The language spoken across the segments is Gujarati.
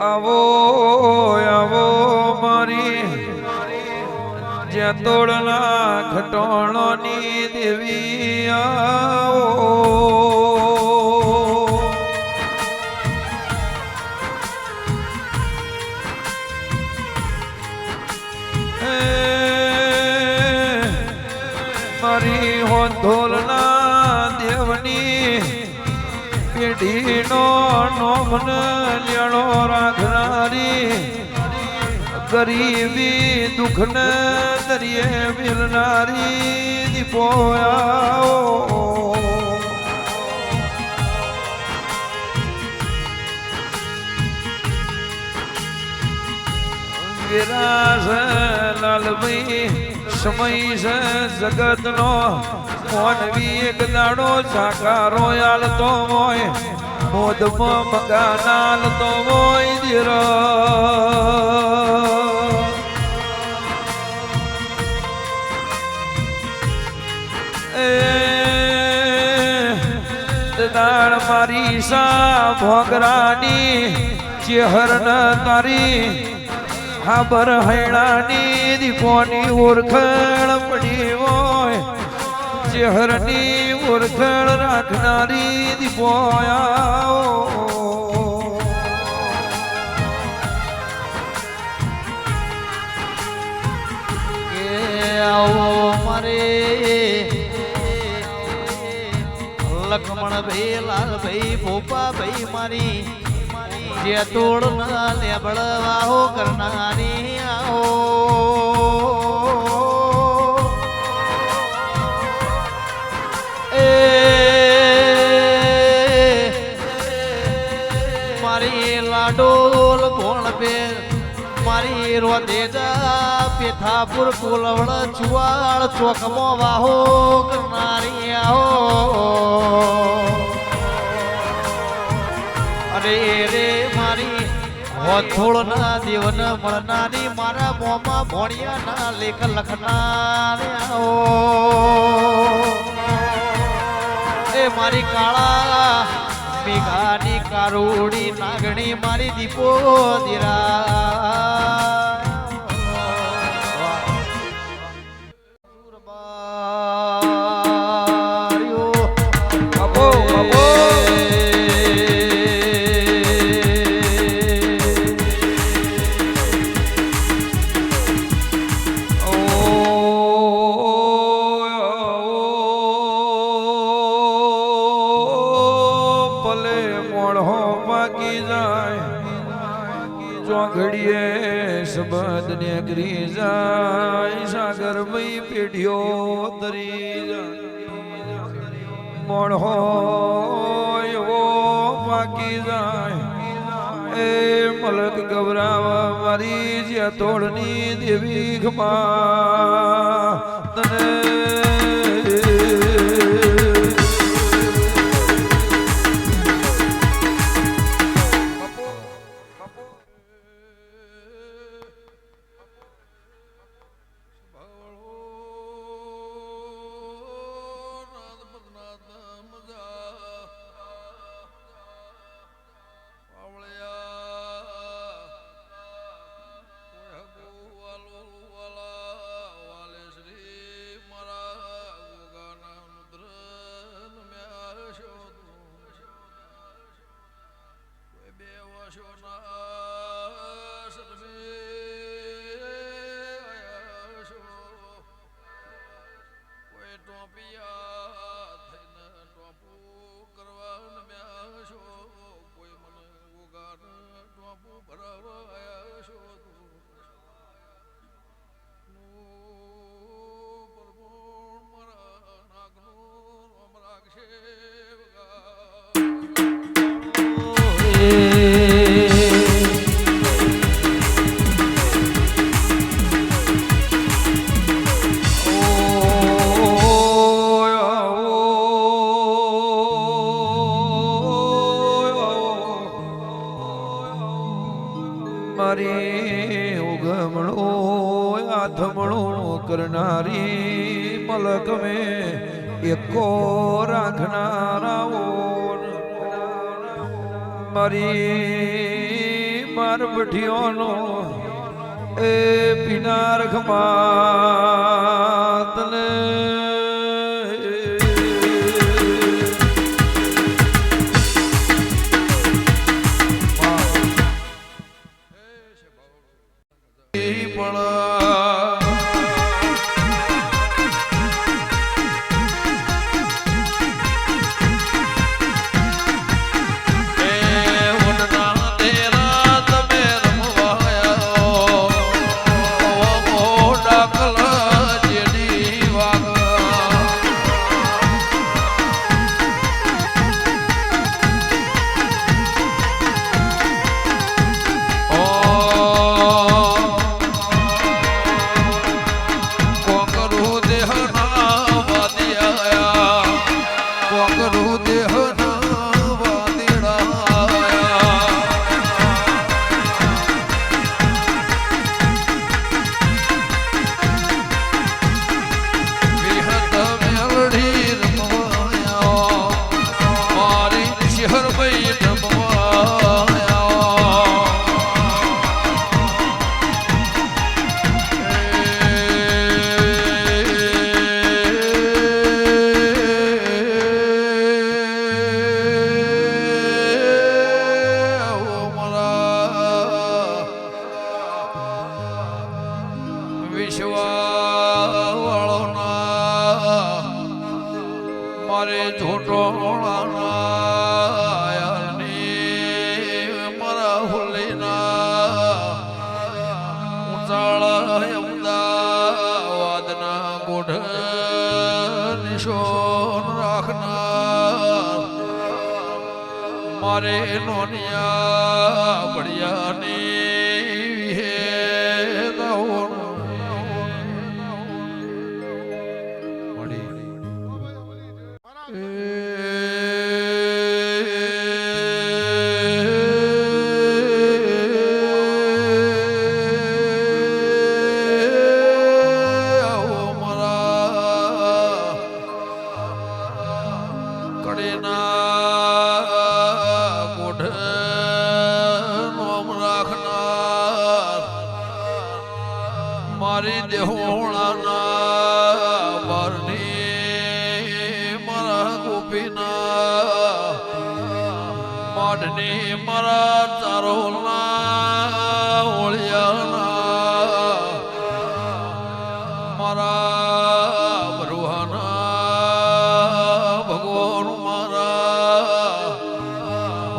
आवो आवो मारी ज्या तोड़ना घटोणी देवी आओ मारी हो ढोलना देवनी पेढ़ी नो नोमन लियणो राखनारी गरीबी दुख न दरिये मिलनारी दीपोयाओ गिरास लालभाई समय से जगत नो मोनवी एक दाड़ो साकारो याल तो मोय મોદમાં મગાનાલ તો મોય દીર દાળ મારી સા ભોગરાની ચેહર ન તારી હાબર હૈણાની દીપોની ઓળખણ પડી હોય ચેહરની ઓળખણ રાખનારી દીપોયા લખમણ ભાઈ લાલ ભાઈ ભોપા ભાઈ મારી જે તોડ ના લેબડવાહો કરનારી આવો એ મારી લાડોલ ભોણ પેર મારી રોદેજા પેથાપુર કોલવડ ચુવાળ ચોકમાં વાહો કરનારી આવો અરે રે મારી હોથોળ ના દેવન મળનારી મારા મોમાં ભોણિયા ના લેખ લખનારે આવો એ મારી કાળા મેઘાની કારોડી નાગણી મારી દીપો દીરા ઘડીએ શબ્દ ને ગરી જાય સાગર મય પેઢીઓ તરી જાય મોણ હોય એવો પાકી જાય એ મલક ગવરાવા મારી જે તોડની દેવી ખમા તને મારી ઉગમણો આથમણો કરનારી મલક મે એકો રાખનારાઓ મારી માર બઠીઓનો એ પીનાર ખમાતને વાગ મારે નોનિયા બળિયાની હે મારી દેહોણાના બારની મારા ગોપીના માઢની મારા ચારોના ઓળિયાના મારા બરુહાના ભગવાન મારા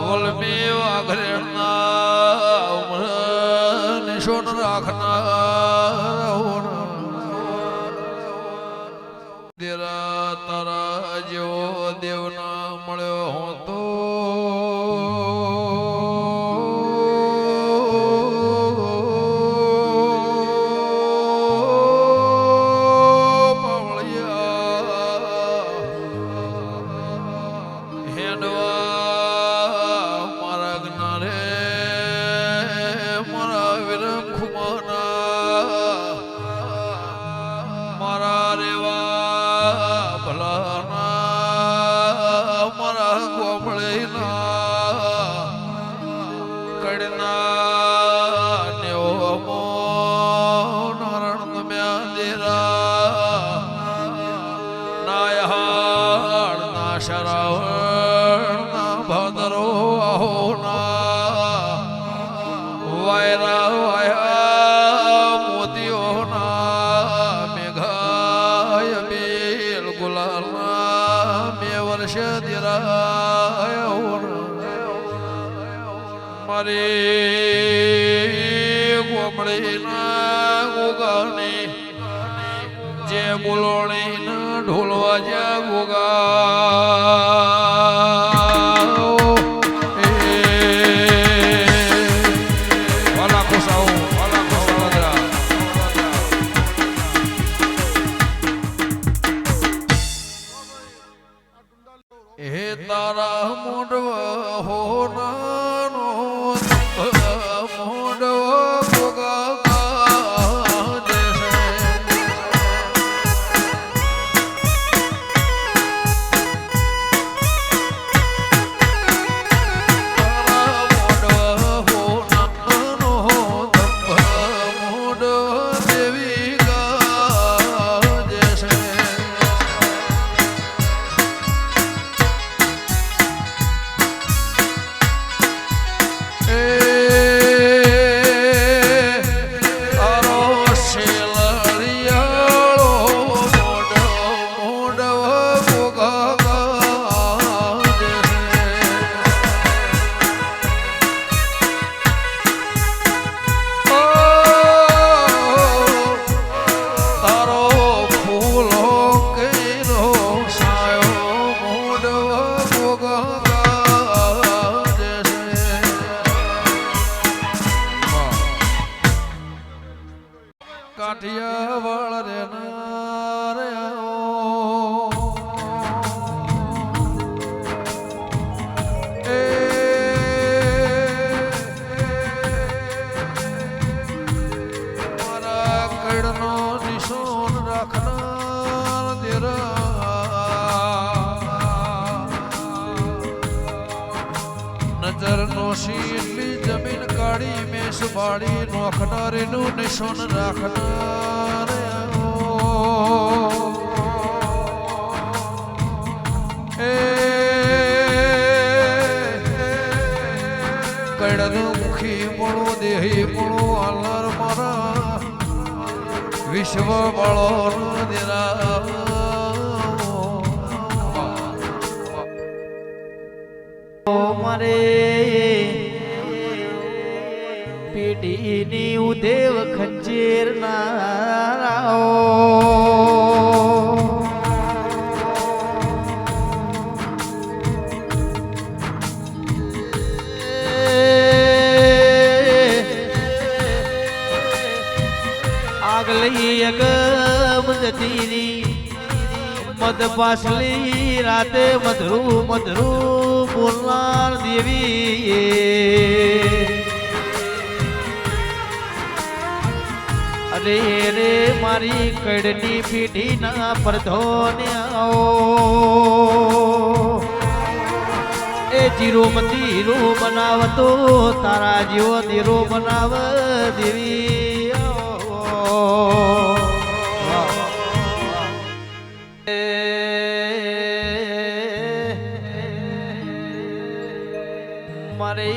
વલમી વાઘરેના નિશોન રાખના તારા જેવો દેવ ના મળ્યો હું તો હેડવા મારા જ્ઞાને મારા વિરમ ખુમાના મારા રેવા ભલાના મારા ગોમળેના કડના નેવો નારણ ગમ્યા દેરા નાયહાળ ના શરાવણ ના ભાદરો આહોના વાયરા વાયા મોતીઓના મેઘાય બેલ ગુલાલના બે વર્ષ દેરાય મારી ગોમળીના ગોગાની જે બોલોણીના ઢોલવા જા ગોગા હે તારા મોઢવા હો નાનો મોઢવા ગોગા દેશે તારા મોઢવા હો નાનો મોઢવા દેવી ગા દેશે કાઠિયાવાડ રે નારે એ મારા કડનો નિશોન રાખનાર દેરા નજર નો શીલી જમીન કાઢી મેષ બાળી નોખનારીનું નિશોન રાખનાર કડનું મુખી મળો દેહી મળો આલર મારા વિશ્વ મળો દેરા મારે પેટીની ઉદેવ ખંજેર નારાઓ જતી રી મદ પાછલી રાતે મધરું મધરું બોલનાર દેવી અરે રે મારી કડની પીઠી ના પડધો ને આવો એ જીરો મતી હીરો બનાવતો તારા જેવો ધીરો બનાવ દેવી મારે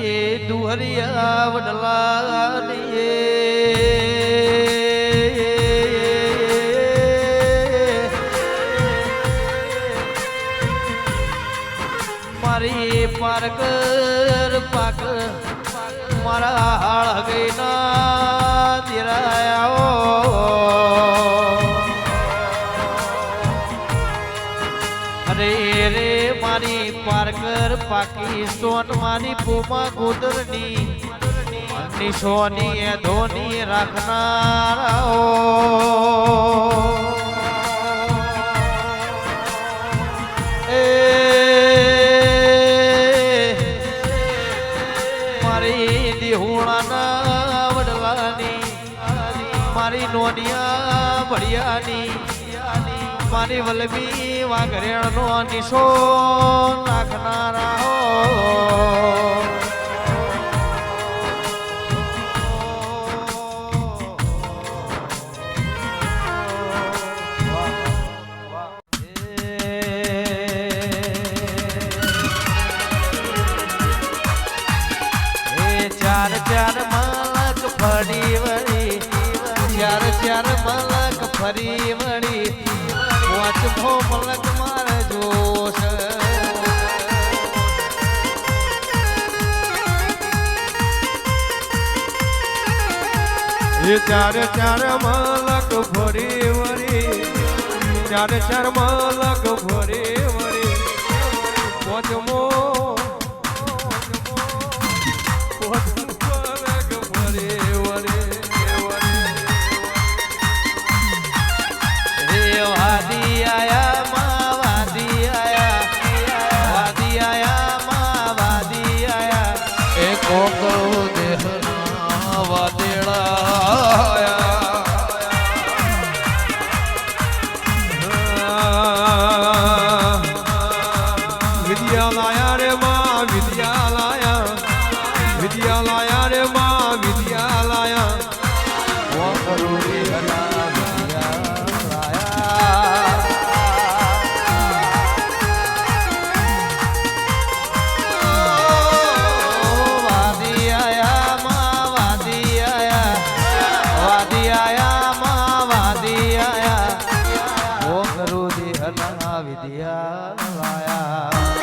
દુહરિયા વડલા મારી પારકર પાક મારા હાળ ગઈ ના દિરાયા અરે રે મારી પારકર પાકિસ્તાન મારી પૂમા ગોદરની નિશોની એ ધોની રાખનારા મારી નોનિયા ભડિયાની મારી વલભી વાઘરેણનો નિશો નાખનારા ચાર ચાર માલક ફરી વળી ચાર ચાર મલક ફરી વળી વાંચભો મલક માર જોશ એ ચાર ચાર મલક ફરી વળી ચાર ચાર મલક ફરી વળી પોચમો વિદ્યાલયા રે માં વિદ્યાલયા વિદ્યાલયા રે માં વિદ્યાલયા વિદ્યા